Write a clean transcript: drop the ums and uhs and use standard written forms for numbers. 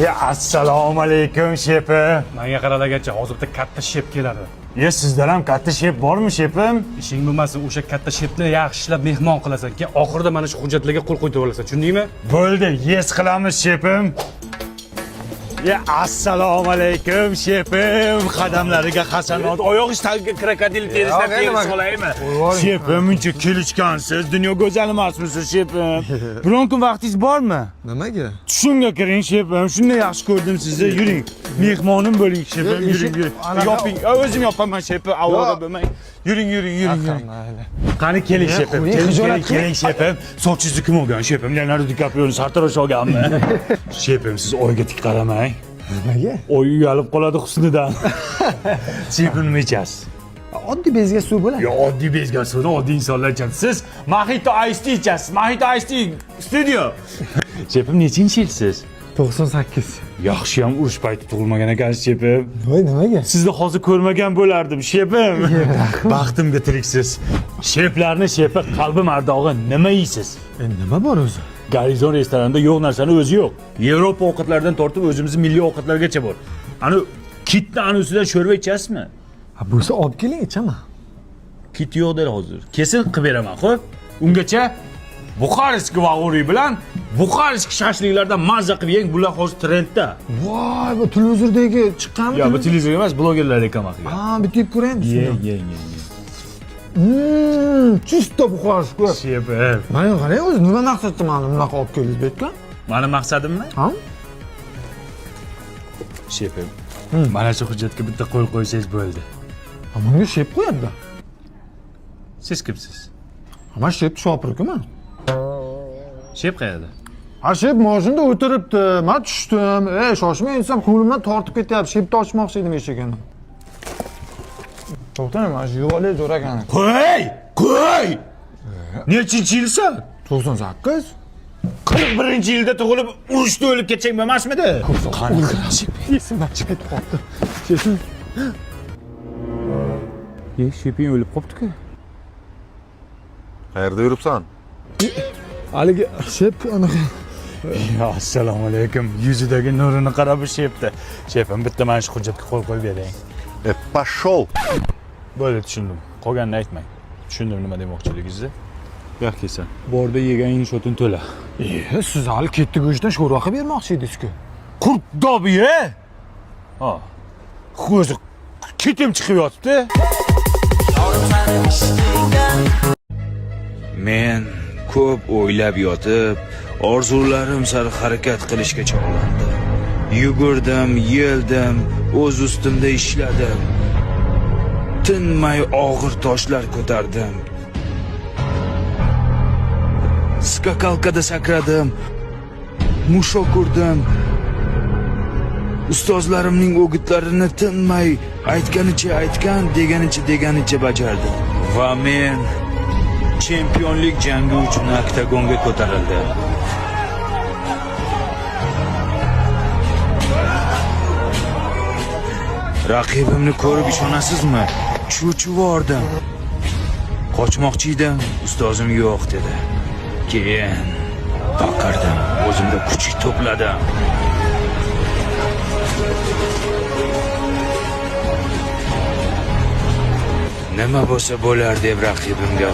Assalomu alaykum shefim. Menga qaralagancha hozirda katta shef keladi. Sizdan ham katta shef bormi shefim? Ishing bo'lmasin, o'sha katta shefni yaxshilab mehmon qilasan. Keyin oxirida mana shu hujjatlarga qo'l qo'yib olasan. Tushundingmi? Bo'ldi, qilamiz shefim. Assalomu alaykum shefim. Qadamlariga hasanot, oyoq tagiga krokodil terisidan terib solaymi? Shefim, muncha kelishgansiz, dunyo go'zal emasmisiz shefim? Biron kun vaqtingiz bormi? Nimaga? Tushimga kiring shefim. Shunday yaxshi ko'rdim sizni. Yuring. Mehmonim bo'ling shefim. Yuring. Yoping. O'zim yopaman shefim. Avoda bo'lmang. Yuring. Qani keling shefim. Keling shefim. Sochingizni kim olgan shefim? Leonardo DiCaprio'ni sartarosh olganmi? Shefim, siz oyga tik qaramang. Nimaga? Oy uyalib qoladi husnidan. Shefim nima ichasiz? Oddiy bezga suv bo'ladi. Oddiy bezga suvni oddiy insonlar ichadi. Siz Mojito Ice Tea ichasiz. Mojito Ice Tea studio. Shefim, nechinchi yilsiz? 98. Yaxshi ham urush payti tug'ilmagan ekansiz shefim. Voy, nimaga? Sizni hozir ko'rmagan bo'lardim shefim. Baxtimga tiriksiz. Sheflarni shefi qalbi mardog'i nima yeysiz? Nima bor o'zi? Garizon restoranida yo'q narsani o'zi yo'q. Yevropa ovqatlaridan tortib o'zimizning milliy ovqatlargacha bor. Ani kitni ustidan sho'rva ichasizmi? Bo'lsa olib keling, ichaman. Kit yo'q der hozir. Kesin qilib beraman, xo'p? Ungacha Buxarestki vag'uri bilan Buxarestki shashliklardan mazza qilib yeng, bular hozir trendda. Voy, bu televizordagi chiqqanmi? Yo'q, bu televizor emas, blogerlar reklama qilgan. Bitta yeb ko'raymi? Ye. Чисто Buxarestki. Shefim. Mana qarang, o'zi nima maqsadda meni bunaqa olib keldingiz bu yerga? Mani maqsadimmi? Ha? Shefim. Mana shu hujjatga bitta qo'l qo'ysangiz bo'ldi. Bunga shef qo'yadi. Siz kimsiz? Men shef shopirman. Shef qayerda? Shef mashinada o'tiribdi. Men tushdim. Shoshmay insam qo'limdan tortib ketyapti. Shefni ochmoqchi edim eshigini. To'xtang, mana shu yo'li zo'r ekan. Qo'y! Nechinchi yilsan? 98. 41-yilda tug'ilib, urushda o'lib ketsang bo'lmasmidi? Qani esimdan chiqib qoldi. Shefim. Shefing o'lib qopti-ku. Qayerda yuribsan? Haligi shef anaqa. Assalomu alaykum. Yuzidagi nurini qarab shefdi. Shefim, bitta mana shu hujjatga qo'l qo'yib bering. Pashol. Bo'ldi, tushundim. Qolganini aytmang. Tushundim nima demoqchiligingizni. Yo'q kelsa. Borda yegan shotin to'la. Siz hali ketdi go'shtdan sho'rva qilib bermoqchi edingiz-ku. Qurt dobi-ye? Ha. O'zi ketim chiqib yotibdi. Men ko'p o'ylab yotib, orzularim sari harakat qilishga chog'landim. Yugurdim, yeldim, o'z ustimda ishladim. Tinmay og'ir toshlar ko'tardim. Skakalkada sakradim. Mushok urdim. Ustozlarimning o'gitlarini tinmay aytgan, deganicha bajardim. Va men chempionlik jangi uchun oktagonga ko'tarildim. Raqibimni ko'rib ishonasizmi? Cho'chivordim. Qochmoqchi edim, ustozim yo'q dedi. Keyin baqirdim, o'zimda kuch to'pladim. Nima bo'lsa bo'lar deb raqibimga